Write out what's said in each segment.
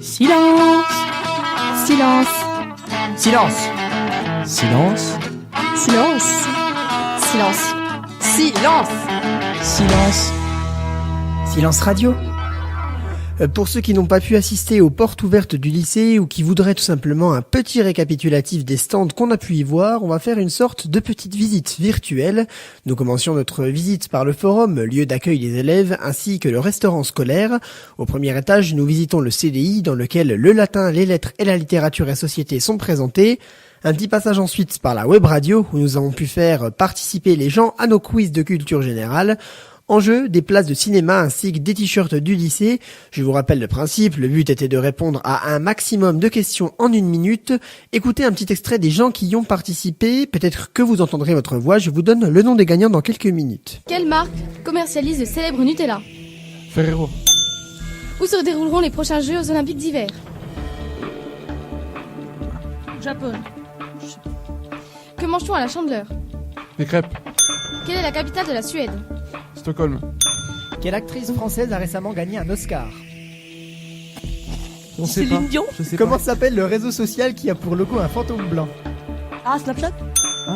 Silence. Silence. Silence. Silence. Silence. Silence. Silence. Silence. Silence radio. Pour ceux qui n'ont pas pu assister aux portes ouvertes du lycée ou qui voudraient tout simplement un petit récapitulatif des stands qu'on a pu y voir, on va faire une sorte de petite visite virtuelle. Nous commencions notre visite par le forum, lieu d'accueil des élèves, ainsi que le restaurant scolaire. Au premier étage, nous visitons le CDI dans lequel le latin, les lettres et la littérature et société sont présentés. Un petit passage ensuite par la web radio où nous avons pu faire participer les gens à nos quiz de culture générale. En jeu, des places de cinéma ainsi que des t-shirts du lycée. Je vous rappelle le principe, le but était de répondre à un maximum de questions en 1 minute. Écoutez un petit extrait des gens qui y ont participé, peut-être que vous entendrez votre voix, je vous donne le nom des gagnants dans quelques minutes. Quelle marque commercialise le célèbre Nutella? Ferrero. Où se dérouleront les prochains Jeux Olympiques d'hiver? Japon. Que mange-t-on à la Chandeleur? Des crêpes. Quelle est la capitale de la Suède? Stockholm. Quelle actrice française a récemment gagné un Oscar? On sait pas. Céline Dion. Je sais Comment pas. s'appelle le réseau social qui a pour logo un fantôme blanc? Ah, Snapchat.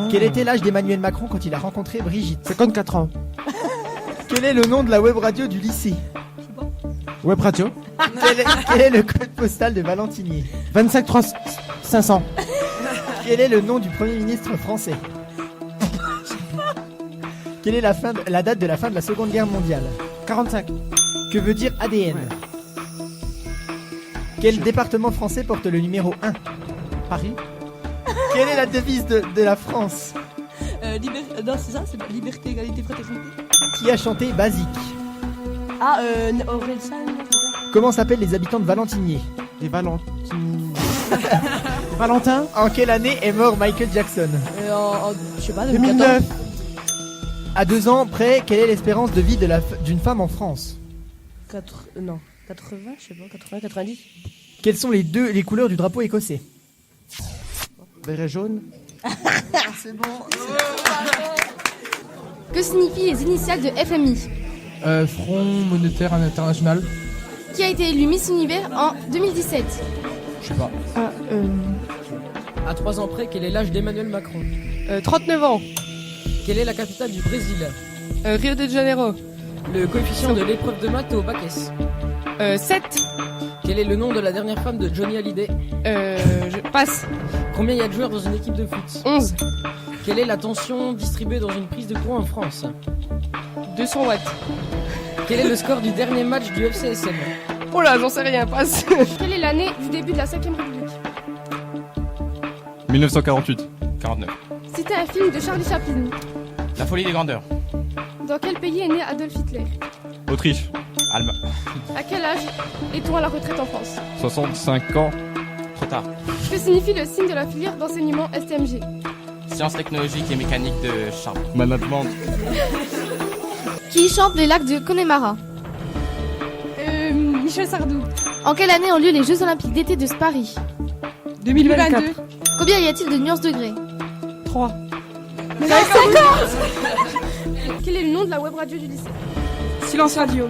Quel était l'âge d'Emmanuel Macron quand il a rencontré Brigitte? 54 ans. Quel est le nom de la web radio du lycée? Web radio. Quel est le code postal de Valentinier? 25 3 500. Quel est le nom du Premier ministre français? Quelle est la date de la fin de la Seconde Guerre mondiale? 45. Que veut dire ADN? Quel département français porte le numéro 1? Paris. Quelle est la devise de la France? Non, c'est ça, c'est la liberté, égalité, fraternité. Qui a chanté Basique? Ah, Orelsan. Comment s'appellent les habitants de Valentinier? Des Valentines. Valentin. En quelle année est mort Michael Jackson? Je sais pas, 2009. À 2 ans près, quelle est l'espérance de vie d'une femme en France? 80, je sais pas, 80, 90. Quelles sont les couleurs du drapeau écossais? Vert et jaune. C'est bon. Que signifient les initiales de FMI? Front monétaire international. Qui a été élu Miss Univers en 2017? Je sais pas. À 3 ans près, quel est l'âge d'Emmanuel Macron? 39 ans. Quelle est la capitale du Brésil? Rio de Janeiro. Le coefficient de l'épreuve de maths au bac S? 7. Quel est le nom de la dernière femme de Johnny Hallyday? Je passe. Combien y a de joueurs dans une équipe de foot? 11. Quelle est la tension distribuée dans une prise de courant en France? 200 watts. Quel est le score du dernier match du FCSM? Oh là, j'en sais rien, passe. Quelle est l'année du début de la 5ème République? 1948. 49. Citez un film de Charlie Chaplin. La folie des grandeurs. Dans quel pays est né Adolf Hitler? Autriche. Allemagne. À quel âge est-on à la retraite en France? 65 ans. Trop tard. Que signifie le signe de la filière d'enseignement STMG? Sciences technologiques et mécaniques de charbon. Management. Qui chante les lacs de Connemara? Michel Sardou. En quelle année ont lieu les Jeux Olympiques d'été de Paris? 2024. Combien y a-t-il de nuances degrés? 3. Quel est le nom de la web radio du lycée? Silence radio.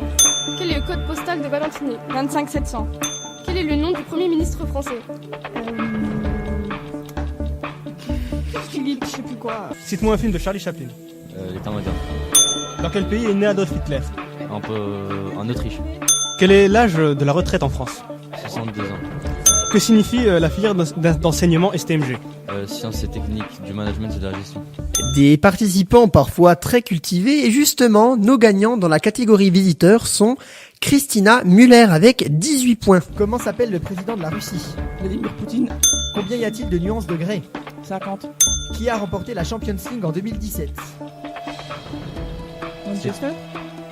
Quel est le code postal de Valentinier? 25 700. Quel est le nom du Premier ministre français? Philippe, je sais plus quoi. Cite-moi un film de Charlie Chaplin. L'état moderne. Dans quel pays est né Adolf Hitler? Un peu en Autriche. Quel est l'âge de la retraite en France? 62 ans. Que signifie la filière d'enseignement STMG? Sciences et techniques du management et de la gestion. Des participants parfois très cultivés et justement, nos gagnants dans la catégorie visiteurs sont Christina Muller avec 18 points. Comment s'appelle le président de la Russie? Vladimir Poutine. Combien y a-t-il de nuances degrés? 50. Qui a remporté la Champions League en 2017? Manchester.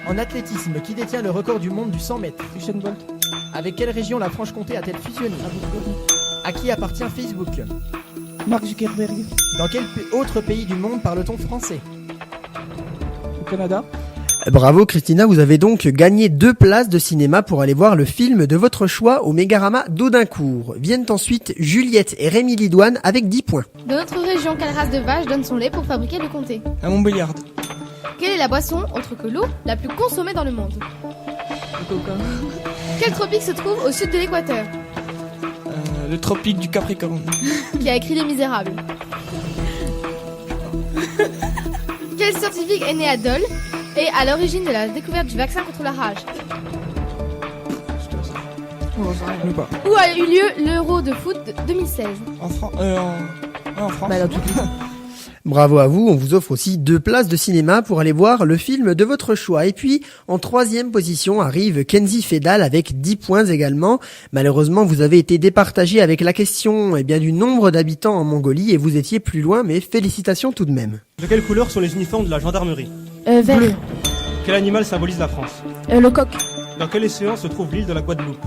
En athlétisme, qui détient le record du monde du 100 mètres? Usain Bolt. Avec quelle région la Franche-Comté a-t-elle fusionné? À qui appartient Facebook? Mark Zuckerberg. Dans quel autre pays du monde parle-t-on français? Au Canada. Bravo Christina, vous avez donc gagné 2 places de cinéma pour aller voir le film de votre choix au Mégarama d'Audincourt. Viennent ensuite Juliette et Rémi Lidouane avec 10 points. Dans notre région, quelle race de vache donne son lait pour fabriquer le comté? À Montbéliard. Quelle est la boisson, autre que l'eau, la plus consommée dans le monde? Le coca. Quel tropique se trouve au sud de l'équateur? Le tropique du Capricorne. Qui a écrit Les Misérables. Quel scientifique est né à Dole et à l'origine de la découverte du vaccin contre la rage? Ou pas. Où a eu lieu l'Euro de foot 2016? En France. Bah, dans tout le monde. Bravo à vous, on vous offre aussi 2 places de cinéma pour aller voir le film de votre choix. Et puis, en 3e position arrive Kenzie Fedal avec 10 points également. Malheureusement, vous avez été départagé avec la question du nombre d'habitants en Mongolie et vous étiez plus loin, mais félicitations tout de même. De quelle couleur sont les uniformes de la gendarmerie? Vert. Quel animal symbolise la France? Le coq. Dans quel océan se trouve l'île de la Guadeloupe?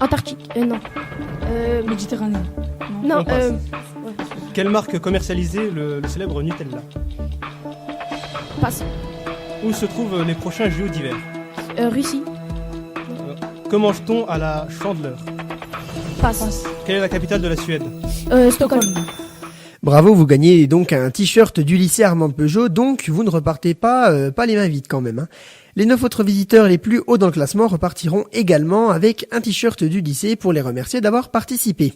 Antarctique. Non. Méditerranée. Non, On passe. Quelle marque commercialisait le célèbre Nutella? Passe. Où se trouvent les prochains JO d'hiver? Russie. Que mange-t-on à la Chandeleur? Passe. Quelle est la capitale de la Suède? Stockholm. Bravo, vous gagnez donc un t-shirt du lycée Armand Peugeot, donc vous ne repartez pas les mains vides quand même. Les 9 autres visiteurs les plus hauts dans le classement repartiront également avec un t-shirt du lycée pour les remercier d'avoir participé.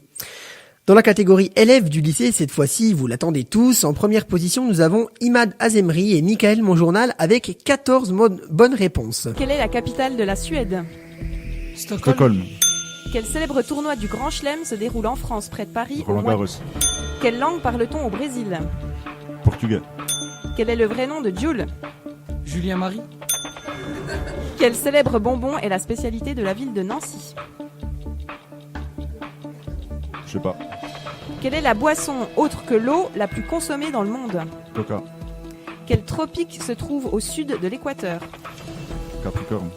Dans la catégorie élèves du lycée, cette fois-ci, vous l'attendez tous. En première position, nous avons Imad Azemri et Michael Monjournal avec 14 bonnes réponses. Quelle est la capitale de la Suède? Stockholm. Quel célèbre tournoi du Grand Chelem se déroule en France, près de Paris? Roland Garros. Quelle langue parle-t-on au Brésil? Portugais. Quel est le vrai nom de Jules? Julien Marie. Quel célèbre bonbon est la spécialité de la ville de Nancy? Je sais pas. Quelle est la boisson, autre que l'eau, la plus consommée dans le monde? Coca. Quel tropique se trouve au sud de l'équateur? Capricorne.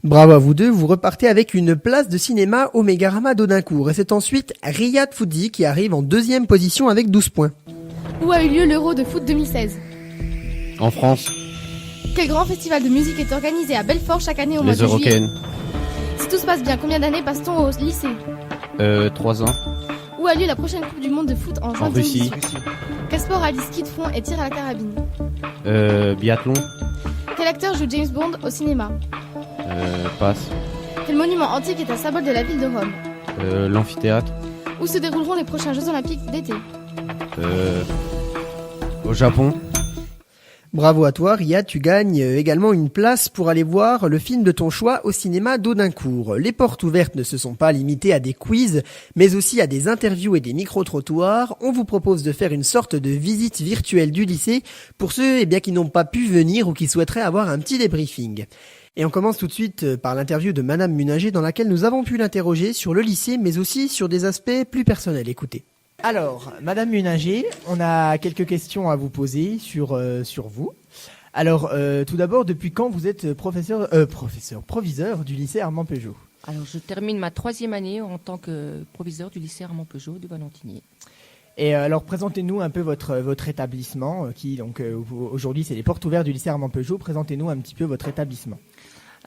Bravo à vous deux, vous repartez avec une place de cinéma au Mégarama d'Audincourt. Et c'est ensuite Riyad Foudzi qui arrive en 2e position avec 12 points. Où a eu lieu l'Euro de foot 2016? En France, Quel grand festival de musique est organisé à Belfort chaque année au mois les de juillet? Européennes. Si tout se passe bien, combien d'années passe-t-on au lycée? 3 ans. Où a lieu la prochaine Coupe du Monde de foot en juin En Russie. 2018? Quel sport allie ski de fond et tir à la carabine? Biathlon. Quel acteur joue James Bond au cinéma? Passe. Quel monument antique est un symbole de la ville de Rome? L'amphithéâtre. Où se dérouleront les prochains Jeux Olympiques d'été? Au Japon. Bravo à toi, Riyad, tu gagnes également une place pour aller voir le film de ton choix au cinéma d'Audincourt. Les portes ouvertes ne se sont pas limitées à des quiz, mais aussi à des interviews et des micro-trottoirs. On vous propose de faire une sorte de visite virtuelle du lycée pour ceux qui n'ont pas pu venir ou qui souhaiteraient avoir un petit débriefing. Et on commence tout de suite par l'interview de Madame Muninger dans laquelle nous avons pu l'interroger sur le lycée, mais aussi sur des aspects plus personnels. Écoutez. Alors, Madame Muninger, on a quelques questions à vous poser sur vous. Alors, tout d'abord, depuis quand vous êtes proviseur du lycée Armand Peugeot? Alors, je termine ma 3e année en tant que proviseur du lycée Armand Peugeot de Valentinier. Et alors, présentez-nous un peu votre établissement, qui donc aujourd'hui c'est les portes ouvertes du lycée Armand Peugeot. Présentez-nous un petit peu votre établissement.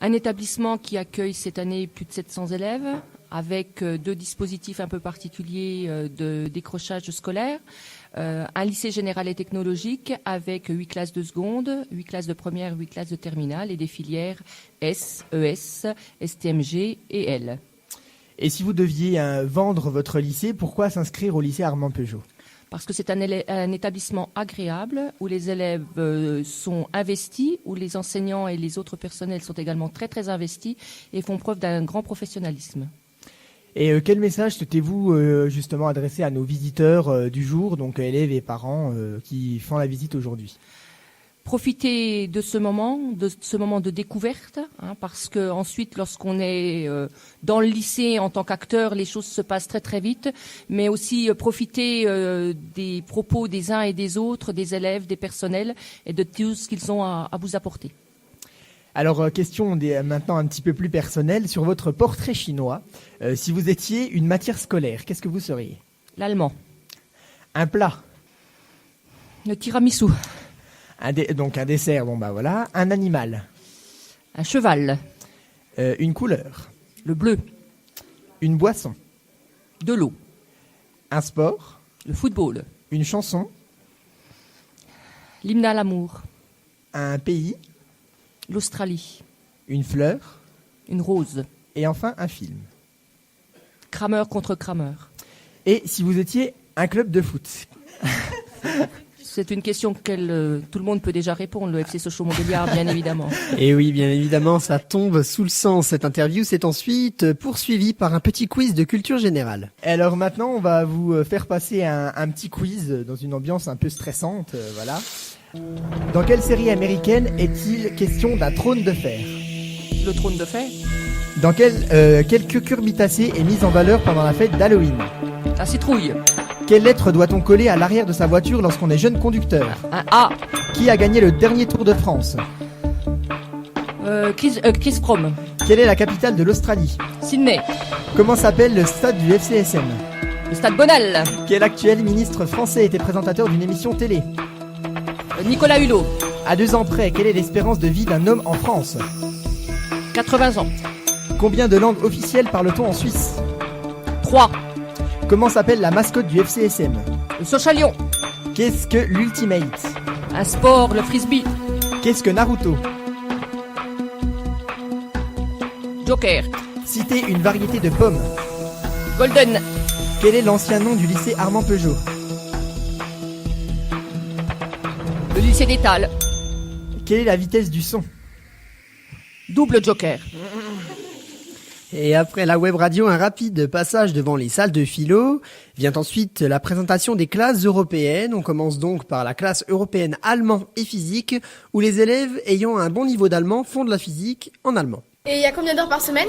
Un établissement qui accueille cette année plus de 700 élèves, avec 2 dispositifs un peu particuliers de décrochage scolaire. Un lycée général et technologique avec 8 classes de seconde, 8 classes de première, 8 classes de terminale et des filières S, ES, STMG et L. Et si vous deviez vendre votre lycée, pourquoi s'inscrire au lycée Armand Peugeot? Parce que c'est un établissement agréable où les élèves sont investis, où les enseignants et les autres personnels sont également très très investis et font preuve d'un grand professionnalisme. Et quel message souhaitez-vous justement adresser à nos visiteurs du jour, donc élèves et parents qui font la visite aujourd'hui? Profiter de ce moment de découverte, parce que ensuite, lorsqu'on est dans le lycée en tant qu'acteur, les choses se passent très très vite, mais aussi profiter des propos des uns et des autres, des élèves, des personnels, et de tout ce qu'ils ont à vous apporter. Alors, question maintenant un petit peu plus personnelle, sur votre portrait chinois, si vous étiez une matière scolaire, qu'est-ce que vous seriez? L'allemand. Un plat? Le tiramisu. Donc un dessert, bon bah voilà. Un animal? Un cheval. Une couleur? Le bleu. Une boisson? De l'eau. Un sport? Le football. Une chanson? L'hymne à l'amour. Un pays? L'Australie. Une fleur? Une rose. Et enfin un film? crameur contre crameur. Et si vous étiez un club de foot? C'est une question que tout le monde peut déjà répondre, le FC Sochaux-Montbéliard, bien évidemment. Et oui, bien évidemment, ça tombe sous le sens. Cette interview s'est ensuite poursuivie par un petit quiz de culture générale. Alors maintenant, on va vous faire passer un petit quiz dans une ambiance un peu stressante, voilà. Dans quelle série américaine est-il question d'un trône de fer? Le trône de fer? Dans quelle cucurbitacée est mise en valeur pendant la fête d'Halloween? La citrouille. Quelle lettre doit-on coller à l'arrière de sa voiture lorsqu'on est jeune conducteur? Un A. Qui a gagné le dernier Tour de France? Chris Froome. Quelle est la capitale de l'Australie? Sydney. Comment s'appelle le stade du FCSM? Le stade Bonal. Quel actuel ministre français était présentateur d'une émission télé? Nicolas Hulot. À 2 ans près, quelle est l'espérance de vie d'un homme en France? 80 ans. Combien de langues officielles parle-t-on en Suisse? 3. Comment s'appelle la mascotte du FCSM? Le Sochalion. Qu'est-ce que l'Ultimate? Un sport, le frisbee. Qu'est-ce que Naruto? Joker. Citez une variété de pommes. Golden. Quel est l'ancien nom du lycée Armand Peugeot? Le lycée d'Étal. Quelle est la vitesse du son? Double Joker. Et après la web radio, un rapide passage devant les salles de philo. Vient ensuite la présentation des classes européennes. On commence donc par la classe européenne allemand et physique, où les élèves ayant un bon niveau d'allemand font de la physique en allemand. Et il y a combien d'heures par semaine?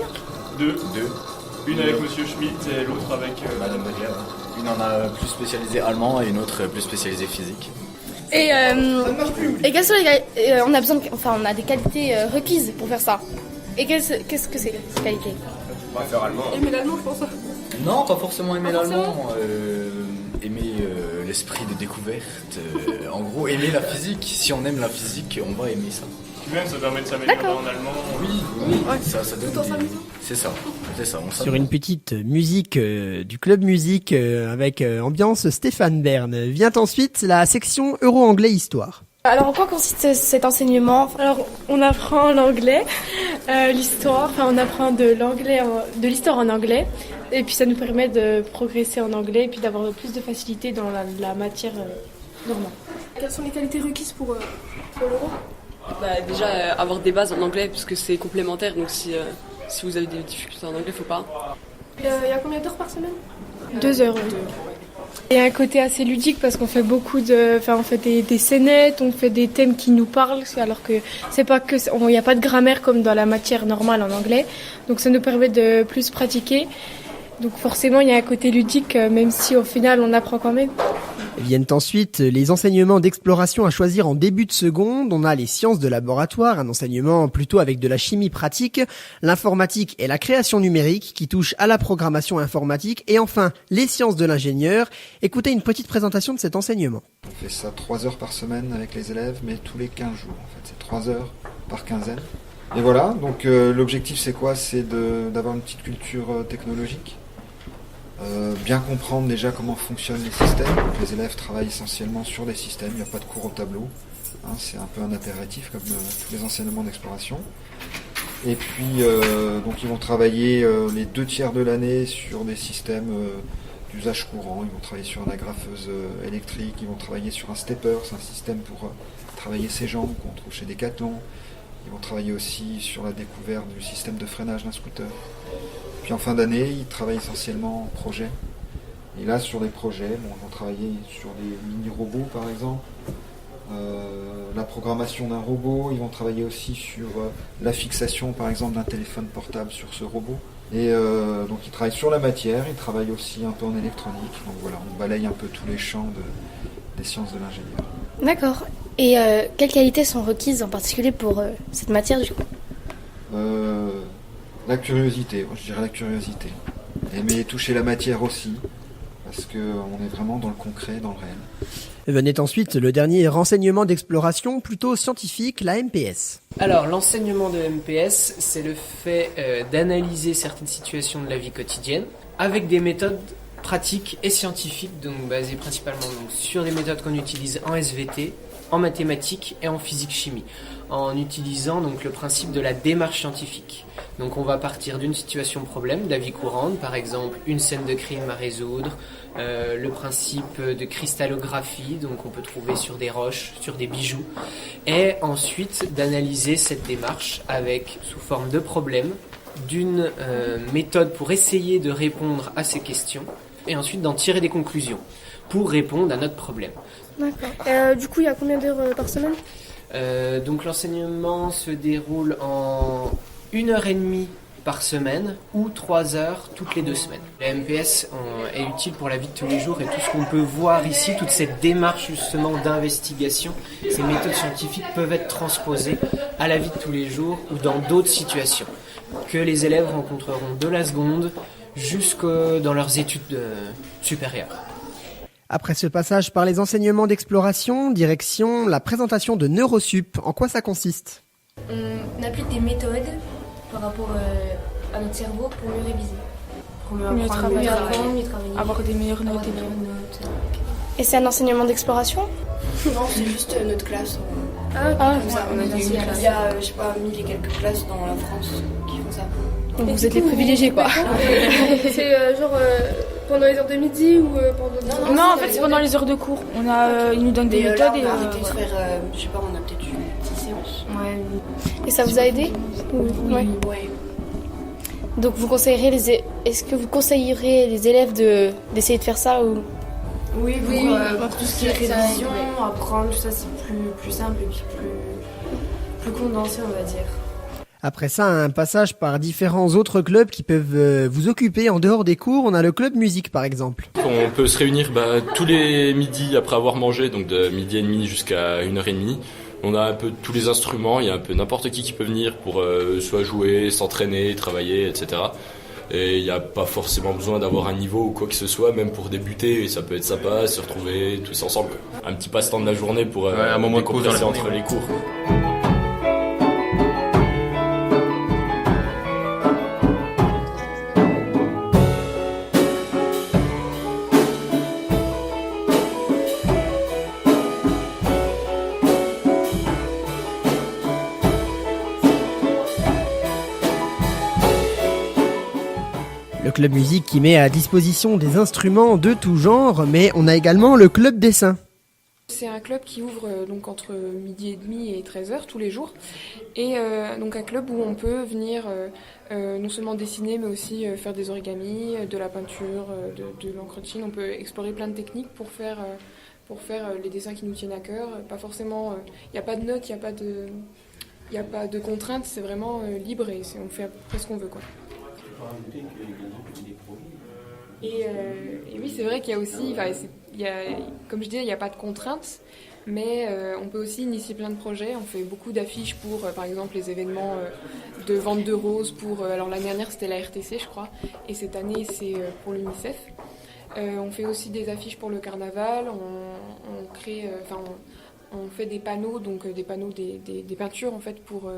2. Une avec Monsieur Schmitt et l'autre avec Madame Baguer. Une en a plus spécialisé allemand et une autre plus spécialisée physique. Et quelles sont on a besoin on a des qualités requises pour faire ça. Et qu'est-ce que c'est ces qualités? On va faire allemand. Aimer l'allemand, je pense. Non, pas forcément aimer l'allemand. Aimer l'esprit de découverte. En gros, aimer la physique. Si on aime la physique, on va aimer ça. même ça permet de s'améliorer en allemand. Oui, ça donne C'est ça. Sur une petite musique du club musique avec ambiance Stéphane Bern. Vient ensuite la section Euro-Anglais Histoire. Alors en quoi consiste cet enseignement? Alors on apprend l'anglais, l'histoire, on apprend de l'histoire en anglais, et puis ça nous permet de progresser en anglais et puis d'avoir plus de facilité dans la matière normale. Quelles sont les qualités requises pour l'euro? Déjà avoir des bases en anglais puisque c'est complémentaire, donc si vous avez des difficultés en anglais, faut pas. Il y a combien d'heures par semaine? 2 heures. Il y a un côté assez ludique parce qu'on fait on fait des scénettes, on fait des thèmes qui nous parlent, alors que c'est pas que, il n'y a pas de grammaire comme dans la matière normale en anglais, donc ça nous permet de plus pratiquer. Donc forcément, il y a un côté ludique, même si au final, on apprend quand même. Viennent ensuite les enseignements d'exploration à choisir en début de seconde. On a les sciences de laboratoire, un enseignement plutôt avec de la chimie pratique, l'informatique et la création numérique qui touche à la programmation informatique, et enfin les sciences de l'ingénieur. Écoutez une petite présentation de cet enseignement. On fait ça 3 heures par semaine avec les élèves, mais tous les 15 jours. En fait, c'est 3 heures par quinzaine. Et voilà, donc l'objectif c'est quoi? C'est d'avoir une petite culture technologique. Bien comprendre déjà comment fonctionnent les systèmes. Donc, les élèves travaillent essentiellement sur des systèmes, il n'y a pas de cours au tableau. C'est un peu un impératif comme tous les enseignements d'exploration. Et puis donc ils vont travailler les 2 tiers de l'année sur des systèmes d'usage courant. Ils vont travailler sur une agrafeuse électrique, ils vont travailler sur un stepper, c'est un système pour travailler ses jambes qu'on trouve chez Decathlon. Ils vont travailler aussi sur la découverte du système de freinage d'un scooter. Puis en fin d'année, ils travaillent essentiellement en projet. Et là, sur les projets, ils vont travailler sur des mini-robots par exemple, la programmation d'un robot. Ils vont travailler aussi sur la fixation par exemple d'un téléphone portable sur ce robot. Et donc ils travaillent sur la matière, ils travaillent aussi un peu en électronique. Donc voilà, on balaye un peu tous les champs des sciences de l'ingénieur. D'accord. Et quelles qualités sont requises en particulier pour cette matière du coup? La curiosité, je dirais la curiosité. Aimer toucher la matière aussi, parce qu'on est vraiment dans le concret, dans le réel. Venait ensuite le dernier renseignement d'exploration plutôt scientifique, la MPS. Alors, l'enseignement de MPS, c'est le fait d'analyser certaines situations de la vie quotidienne avec des méthodes pratiques et scientifiques, donc basées principalement sur des méthodes qu'on utilise en SVT en mathématiques et en physique-chimie, en utilisant donc le principe de la démarche scientifique. Donc on va partir d'une situation problème de la vie courante, par exemple une scène de crime à résoudre, le principe de cristallographie, donc on peut trouver sur des roches, sur des bijoux, et ensuite d'analyser cette démarche avec sous forme de problème, d'une méthode pour essayer de répondre à ces questions, et ensuite d'en tirer des conclusions pour répondre à notre problème. D'accord. Du coup, il y a combien d'heures par semaine ? Donc l'enseignement se déroule en 1h30 par semaine ou 3 heures toutes les 2 semaines. La MPS est utile pour la vie de tous les jours et tout ce qu'on peut voir ici, toute cette démarche justement d'investigation, ces méthodes scientifiques peuvent être transposées à la vie de tous les jours ou dans d'autres situations que les élèves rencontreront de la seconde jusque dans leurs études supérieures. Après ce passage par les enseignements d'exploration, direction la présentation de Neurosup. En quoi ça consiste ? On applique des méthodes par rapport à notre cerveau pour mieux réviser. Pour mieux travailler, avoir des meilleures notes. Et c'est un enseignement d'exploration ? Non, c'est juste notre classe. Comme ça, on a dit il y a, 1000 et quelques classes dans la France qui font ça. Donc vous êtes les privilégiés, quoi. C'est pendant les heures de midi ou pendant... Non, en fait, c'est pendant les heures de cours. Ils nous donnent des méthodes et... on a peut-être faire, on a peut-être une petite séance. Ouais. Et ça vous a aidé ? Oui. Donc est-ce que vous conseilleriez les élèves d'essayer de faire ça ou... Oui, pour tout ce qui est révision, apprendre, tout ça, c'est plus simple et puis plus condensé, on va dire. Après ça, un passage par différents autres clubs qui peuvent vous occuper en dehors des cours. On a le club musique par exemple. On peut se réunir tous les midis après avoir mangé, donc de midi et demi jusqu'à 1h30. On a un peu tous les instruments, il y a un peu n'importe qui peut venir pour soit jouer, s'entraîner, travailler, etc. Et il n'y a pas forcément besoin d'avoir un niveau ou quoi que ce soit, même pour débuter, ça peut être sympa, se retrouver tous ensemble. Un petit passe-temps de la journée pour un moment de pause entre les cours. Le club musique qui met à disposition des instruments de tout genre, mais on a également le club dessin. C'est un club qui ouvre donc entre midi et demi et 13h tous les jours. Et donc un club où on peut venir non seulement dessiner mais aussi faire des origamis, de la peinture, de l'encre de Chine. On peut explorer plein de techniques pour faire les dessins qui nous tiennent à cœur. Pas forcément, il n'y a pas de notes, il n'y a pas de contraintes, c'est vraiment libre et on fait à peu près ce qu'on veut, quoi. Et oui, c'est vrai qu'il y a aussi, comme je disais, il n'y a pas de contraintes, mais on peut aussi initier plein de projets. On fait beaucoup d'affiches pour, par exemple, les événements de vente de roses. Alors l'année dernière, c'était la RTC, je crois, et cette année, c'est pour l'UNICEF. On fait aussi des affiches pour le carnaval. On fait des panneaux, donc des panneaux, des peintures en fait pour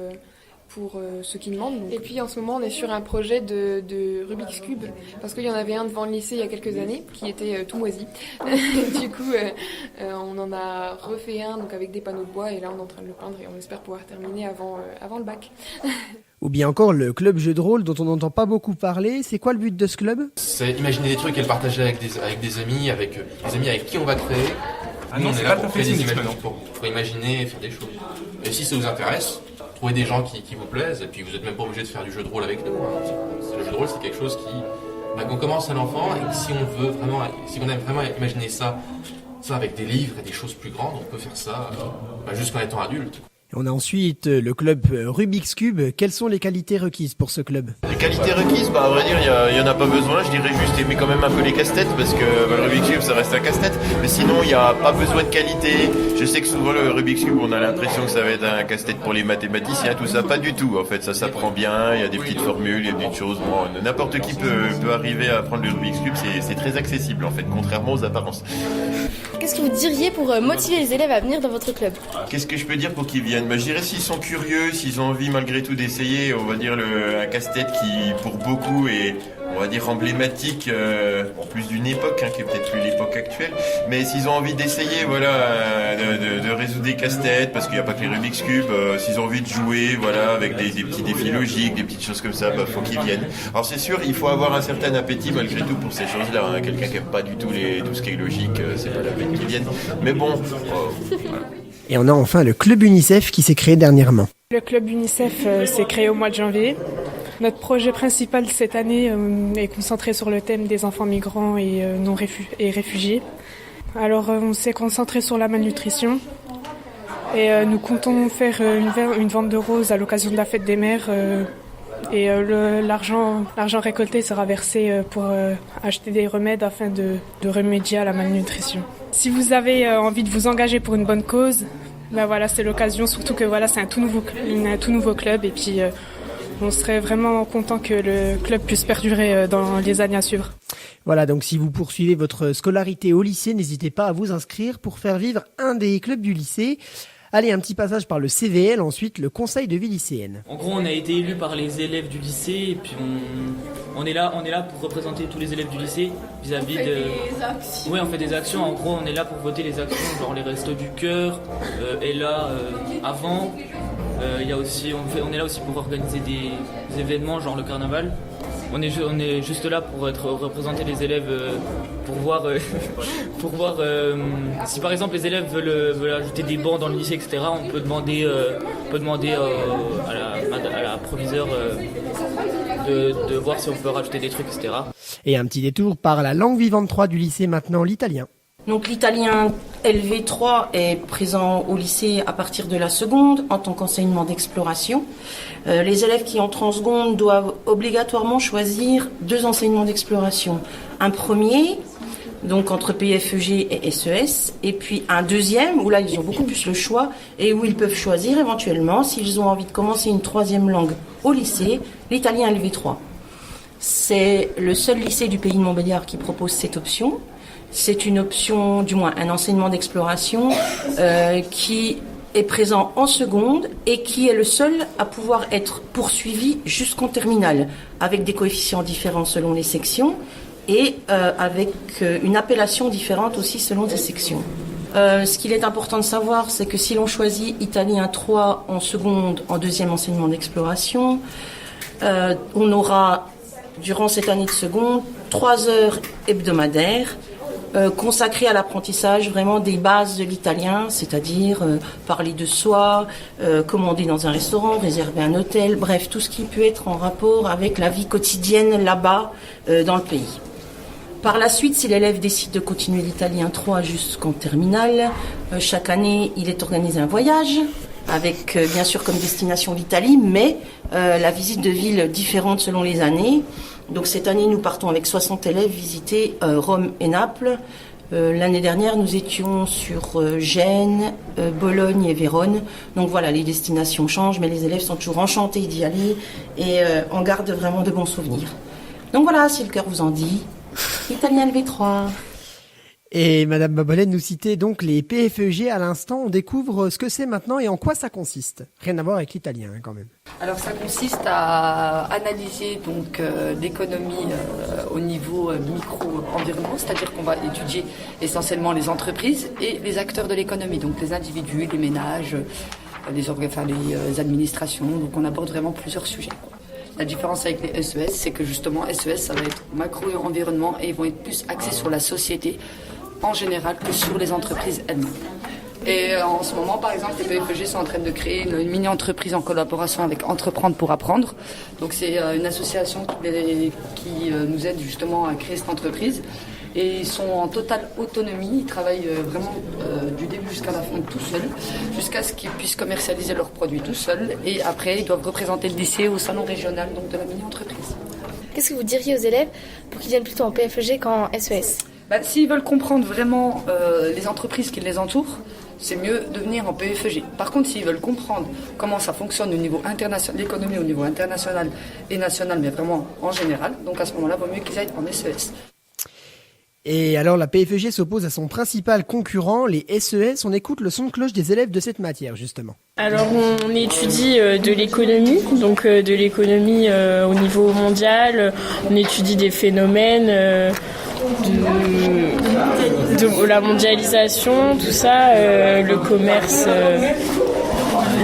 ceux qui demandent. Et puis en ce moment on est sur un projet de Rubik's Cube parce qu'il y en avait un devant le lycée il y a quelques années qui était tout moisi. Du coup on en a refait un donc avec des panneaux de bois et là on est en train de le peindre et on espère pouvoir terminer avant le bac. Ou bien encore le club jeu de rôle dont on n'entend pas beaucoup parler. C'est quoi le but de ce club ? C'est imaginer des trucs et le partager avec des amis, avec des amis avec qui on va créer. Nous on est là pour créer des images, pour imaginer et faire des choses. Et si ça vous intéresse, trouver des gens qui vous plaisent, et puis vous n'êtes même pas obligé de faire du jeu de rôle avec nous. Le jeu de rôle, c'est quelque chose qu'on commence à l'enfant, et si on aime vraiment imaginer ça avec des livres et des choses plus grandes, on peut faire ça jusqu'en étant adulte. On a ensuite le club Rubik's Cube. Quelles sont les qualités requises pour ce club ? Les qualités requises, à vrai dire, il y en a pas besoin. Je dirais juste aimer quand même un peu les casse-têtes parce que le Rubik's Cube, ça reste un casse-tête. Mais sinon, il n'y a pas besoin de qualité. Je sais que souvent le Rubik's Cube, on a l'impression que ça va être un casse-tête pour les mathématiciens, tout ça, pas du tout. En fait, ça s'apprend bien. Il y a des petites formules, il y a des petites choses. Bon, n'importe qui peut arriver à apprendre le Rubik's Cube. C'est très accessible en fait, contrairement aux apparences. Qu'est-ce que vous diriez pour motiver les élèves à venir dans votre club ? Qu'est-ce que je peux dire pour qu'ils viennent ? Je dirais s'ils sont curieux, s'ils ont envie malgré tout d'essayer, on va dire un casse-tête qui pour beaucoup est on va dire emblématique, en plus d'une époque, qui est peut-être plus l'époque actuelle, mais s'ils ont envie d'essayer, de résoudre des casse-têtes, parce qu'il n'y a pas que les Rubik's Cube, s'ils ont envie de jouer, avec des petits défis logiques, des petites choses comme ça, faut qu'ils viennent. Alors c'est sûr, il faut avoir un certain appétit malgré tout pour ces choses-là. Quelqu'un qui n'aime pas du tout tout ce qui est logique, c'est pas la peine qu'ils viennent. Mais bon, voilà. Et on a enfin le club UNICEF qui s'est créé dernièrement. Le club UNICEF s'est créé au mois de janvier. Notre projet principal cette année est concentré sur le thème des enfants migrants et réfugiés. Alors on s'est concentré sur la malnutrition et nous comptons faire une vente de roses à l'occasion de la fête des mères et l'argent récolté sera versé pour acheter des remèdes afin de remédier à la malnutrition. Si vous avez envie de vous engager pour une bonne cause, c'est l'occasion, surtout que c'est un tout nouveau club et puis on serait vraiment content que le club puisse perdurer dans les années à suivre. Voilà, donc si vous poursuivez votre scolarité au lycée, n'hésitez pas à vous inscrire pour faire vivre un des clubs du lycée. Allez, un petit passage par le CVL, ensuite le conseil de vie lycéenne. En gros, on a été élus par les élèves du lycée et puis on est là pour représenter tous les élèves du lycée vis-à-vis de... des actions. Oui, on fait des actions. En gros, on est là pour voter les actions, genre les restos du cœur. Et là, avant, on est là aussi pour organiser des événements, genre le carnaval. On est juste là pour représenter les élèves, pour voir si par exemple les élèves veulent ajouter des bancs dans le lycée, etc. On peut demander à la proviseure de voir si on peut rajouter des trucs, etc. Et un petit détour par la langue vivante 3 du lycée maintenant, l'italien. Donc l'italien LV3 est présent au lycée à partir de la seconde en tant qu'enseignement d'exploration. Les élèves qui entrent en seconde doivent obligatoirement choisir 2 enseignements d'exploration. Un premier, donc entre PFEG et SES, et puis un deuxième où là ils ont beaucoup plus le choix et où ils peuvent choisir éventuellement s'ils ont envie de commencer une 3e langue au lycée, l'italien LV3. C'est le seul lycée du pays de Montbéliard qui propose cette option. C'est une option, du moins un enseignement d'exploration qui est présent en seconde et qui est le seul à pouvoir être poursuivi jusqu'en terminale, avec des coefficients différents selon les sections et avec une appellation différente aussi selon les sections. Ce qu'il est important de savoir, c'est que si l'on choisit italien 3 en seconde, en 2e enseignement d'exploration, on aura, durant cette année de seconde, 3 heures hebdomadaires consacré à l'apprentissage vraiment des bases de l'italien, c'est-à-dire parler de soi, commander dans un restaurant, réserver un hôtel, bref, tout ce qui peut être en rapport avec la vie quotidienne là-bas dans le pays. Par la suite, si l'élève décide de continuer l'italien 3 jusqu'en terminale, chaque année, il est organisé un voyage avec bien sûr comme destination l'Italie, mais la visite de villes différentes selon les années. Donc cette année, nous partons avec 60 élèves visiter Rome et Naples. L'année dernière, nous étions sur Gênes, Bologne et Vérone. Donc voilà, les destinations changent, mais les élèves sont toujours enchantés d'y aller et on garde vraiment de bons souvenirs. Donc voilà, si le cœur vous en dit, italien LV3. Et Madame Babolène nous citait donc les PFEG à l'instant. On découvre ce que c'est maintenant et en quoi ça consiste. Rien à voir avec l'italien quand même. Alors ça consiste à analyser donc l'économie au niveau micro-environnement, c'est-à-dire qu'on va étudier essentiellement les entreprises et les acteurs de l'économie, donc les individus, les ménages, les administrations. Donc on aborde vraiment plusieurs sujets. La différence avec les SES, c'est que justement SES, ça va être macro-environnement et ils vont être plus axés sur la société en général que sur les entreprises elles-mêmes. Et en ce moment, par exemple, les PFEG sont en train de créer une mini-entreprise en collaboration avec Entreprendre pour apprendre. Donc c'est une association qui nous aide justement à créer cette entreprise. Et ils sont en totale autonomie, ils travaillent vraiment du début jusqu'à la fin tout seuls, jusqu'à ce qu'ils puissent commercialiser leurs produits tout seuls. Et après, ils doivent représenter le lycée au salon régional donc de la mini-entreprise. Qu'est-ce que vous diriez aux élèves pour qu'ils viennent plutôt en PFEG qu'en SES ? S'ils veulent comprendre vraiment les entreprises qui les entourent, c'est mieux de venir en PFEG. Par contre, s'ils veulent comprendre comment ça fonctionne au niveau international, l'économie au niveau international et national, mais vraiment en général, donc à ce moment-là, il vaut mieux qu'ils aillent en SES. Et alors la PFEG s'oppose à son principal concurrent, les SES. On écoute le son de cloche des élèves de cette matière, justement. Alors on étudie de l'économie, donc de l'économie au niveau mondial. On étudie des phénomènes de la mondialisation, tout ça, le commerce,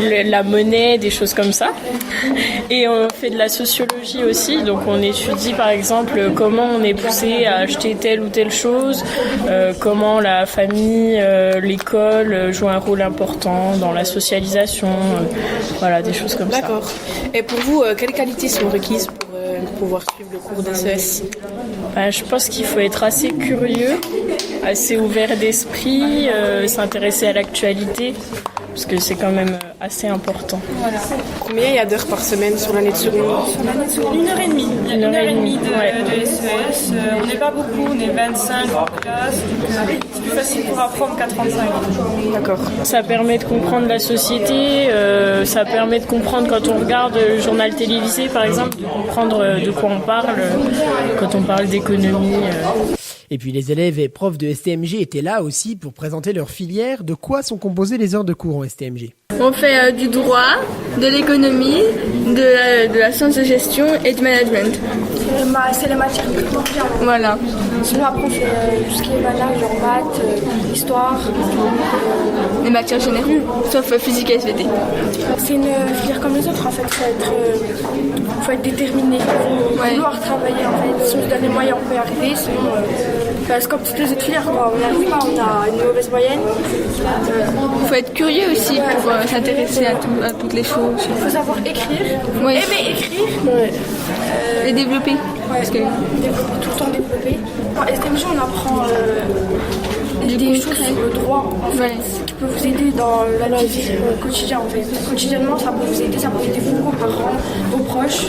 la monnaie, des choses comme ça. Et on fait de la sociologie aussi, donc on étudie par exemple comment on est poussé à acheter telle ou telle chose, comment la famille, l'école jouent un rôle important dans la socialisation, voilà, des choses comme ça. D'accord. Et pour vous, quelles qualités sont requises pour pouvoir suivre le cours d'SES ? Je pense qu'il faut être assez curieux, assez ouvert d'esprit, s'intéresser à l'actualité, parce que c'est quand même assez important. Voilà. Combien il y a d'heures par semaine sur l'année de seconde ? Sur l'année de seconde, 1h30. Il y a 1h30 de SES. On n'est pas beaucoup, on est 25 en classe. C'est plus facile pour apprendre qu'à 35. D'accord. Ça permet de comprendre la société, ça permet de comprendre quand on regarde le journal télévisé, par exemple, de comprendre de quoi on parle quand on parle d'économie. Et puis les élèves et profs de STMG étaient là aussi pour présenter leur filière. De quoi sont composées les heures de cours en STMG ? On fait du droit, de l'économie, de la science de gestion et du management. C'est les matières primordiales. Voilà. Sinon après on fait tout ce qui est banal, genre maths, histoire. Les matières générales, sauf physique et SVT. C'est une filière comme les autres en fait, faut être déterminé, faut vouloir travailler en fait. Si on se donne les moyens on peut y arriver, sinon c'est comme toutes les autres filières, on n'y arrive pas, on a une mauvaise moyenne. Faut être curieux aussi pour s'intéresser à toutes les choses. Il faut savoir écrire, aimer écrire. Et développer. Parce que développer, tout le temps développer. En STMG on apprend des choses sur le droit en fait, qui peut vous aider dans la vie quotidienne en fait. Quotidiennement ça peut vous aider, ça peut aider vos parents, vos proches.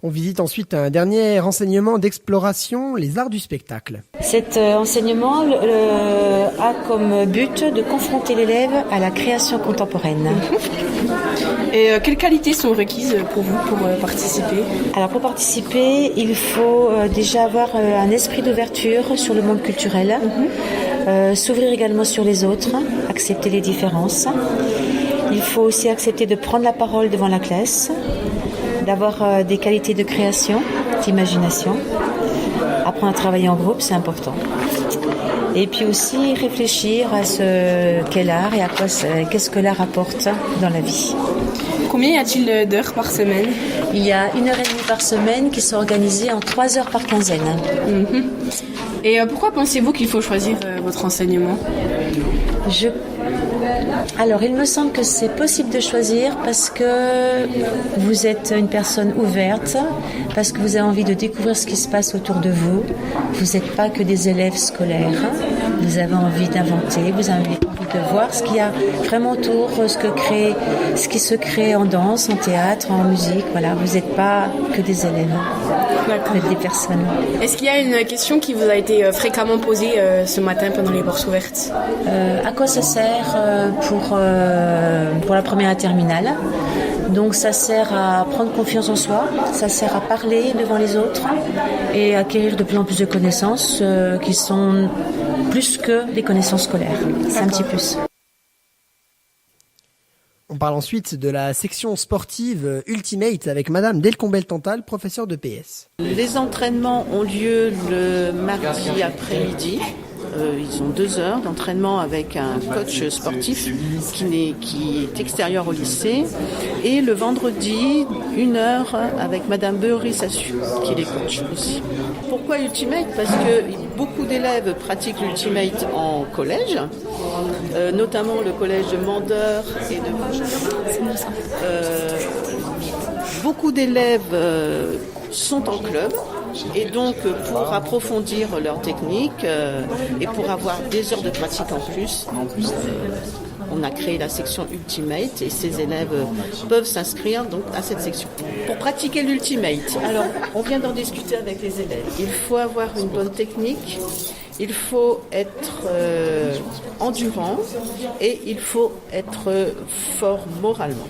On visite ensuite un dernier enseignement d'exploration, les arts du spectacle. Cet enseignement a comme but de confronter l'élève à la création contemporaine. Et quelles qualités sont requises pour vous pour participer ? Alors pour participer, il faut déjà avoir un esprit d'ouverture sur le monde culturel, s'ouvrir également sur les autres, accepter les différences. Il faut aussi accepter de prendre la parole devant la classe, d'avoir des qualités de création, d'imagination. Apprendre à travailler en groupe, c'est important. Et puis aussi réfléchir à ce qu'est l'art et à quoi qu'est-ce que l'art apporte dans la vie. Combien y a-t-il d'heures par semaine ? Il y a 1h30 par semaine qui sont organisées en 3 heures par quinzaine. Et pourquoi pensez-vous qu'il faut choisir votre enseignement ? Alors, il me semble que c'est possible de choisir parce que vous êtes une personne ouverte, parce que vous avez envie de découvrir ce qui se passe autour de vous. Vous n'êtes pas que des élèves scolaires. Vous avez envie d'inventer, vous avez envie de voir ce qu'il y a vraiment autour, ce qui se crée en danse, en théâtre, en musique. Voilà, vous n'êtes pas que des élèves. Vous êtes des personnes. Est-ce qu'il y a une question qui vous a été fréquemment posée ce matin pendant les bourses ouvertes ? À quoi ça sert pour la première terminale ? Donc ça sert à prendre confiance en soi, ça sert à parler devant les autres et acquérir de plus en plus de connaissances qui sont plus que des connaissances scolaires. C'est un petit plus. On parle ensuite de la section sportive Ultimate avec Madame Delcombel-Tantal, professeure de PS. Les entraînements ont lieu le mardi après-midi. Ils ont 2 heures d'entraînement avec un coach sportif qui est extérieur au lycée. Et le vendredi, 1 heure avec Madame Beurry-Sassu, qui est coach aussi. Pourquoi Ultimate ? Parce que beaucoup d'élèves pratiquent l'Ultimate en collège, notamment le collège de Mandeur et de beaucoup d'élèves sont en club. Et donc, pour approfondir leur technique et pour avoir des heures de pratique en plus, on a créé la section Ultimate et ces élèves peuvent s'inscrire donc à cette section. Pour pratiquer l'Ultimate, alors on vient d'en discuter avec les élèves. Il faut avoir une bonne technique, il faut être endurant et il faut être fort moralement.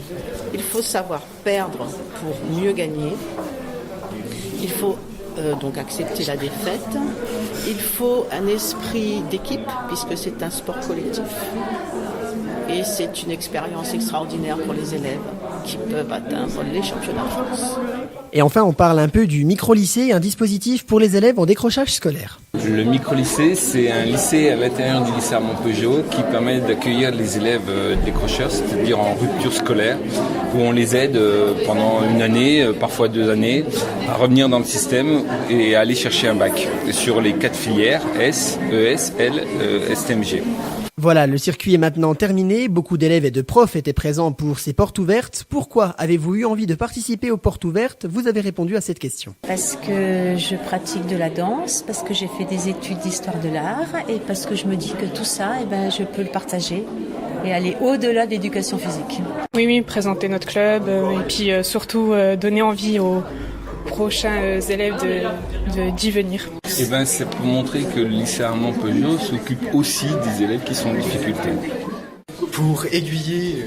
Il faut savoir perdre pour mieux gagner. Il faut donc accepter la défaite. Il faut un esprit d'équipe, puisque c'est un sport collectif. Et c'est une expérience extraordinaire pour les élèves qui peuvent atteindre les championnats de France. Et enfin, on parle un peu du micro-lycée, un dispositif pour les élèves en décrochage scolaire. Le micro-lycée, c'est un lycée à l'intérieur du lycée Armand-Peugeot qui permet d'accueillir les élèves décrocheurs, c'est-à-dire en rupture scolaire, où on les aide pendant une année, parfois 2 années, à revenir dans le système et à aller chercher un bac sur les 4 filières S, ES, L, STMG. Voilà, le circuit est maintenant terminé. Beaucoup d'élèves et de profs étaient présents pour ces portes ouvertes. Pourquoi avez-vous eu envie de participer aux portes ouvertes ? Vous avez répondu à cette question. Parce que je pratique de la danse, parce que j'ai fait des études d'histoire de l'art et parce que je me dis que tout ça, je peux le partager et aller au-delà de l'éducation physique. Oui, présenter notre club et puis surtout donner envie aux prochains élèves d'y venir. C'est pour montrer que le lycée Armand-Peugeot s'occupe aussi des élèves qui sont en difficulté. Pour aiguiller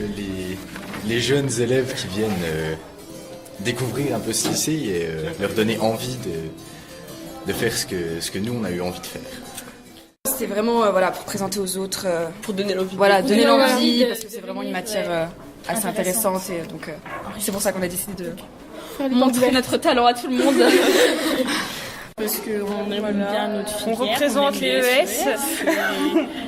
les jeunes élèves qui viennent découvrir un peu ce lycée et leur donner envie de faire ce que nous on a eu envie de faire. C'était vraiment pour présenter aux autres, pour donner l'envie. Voilà, donner l'envie parce que c'est vraiment une matière assez intéressante et donc c'est pour ça qu'on a décidé de montrer notre talent à tout le monde. Parce qu'on aime bien notre filière. On représente les ES.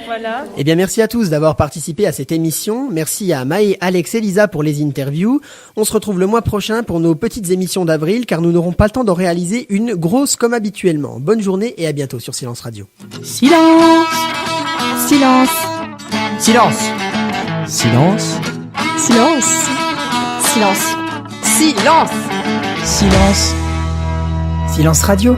Voilà. Eh bien, merci à tous d'avoir participé à cette émission. Merci à Maë, Alex et Lisa pour les interviews. On se retrouve le mois prochain pour nos petites émissions d'avril, car nous n'aurons pas le temps d'en réaliser une grosse comme habituellement. Bonne journée et à bientôt sur Silence Radio. Silence! Silence! Silence! Silence! Silence! Silence! Silence! Silence! Silence Radio.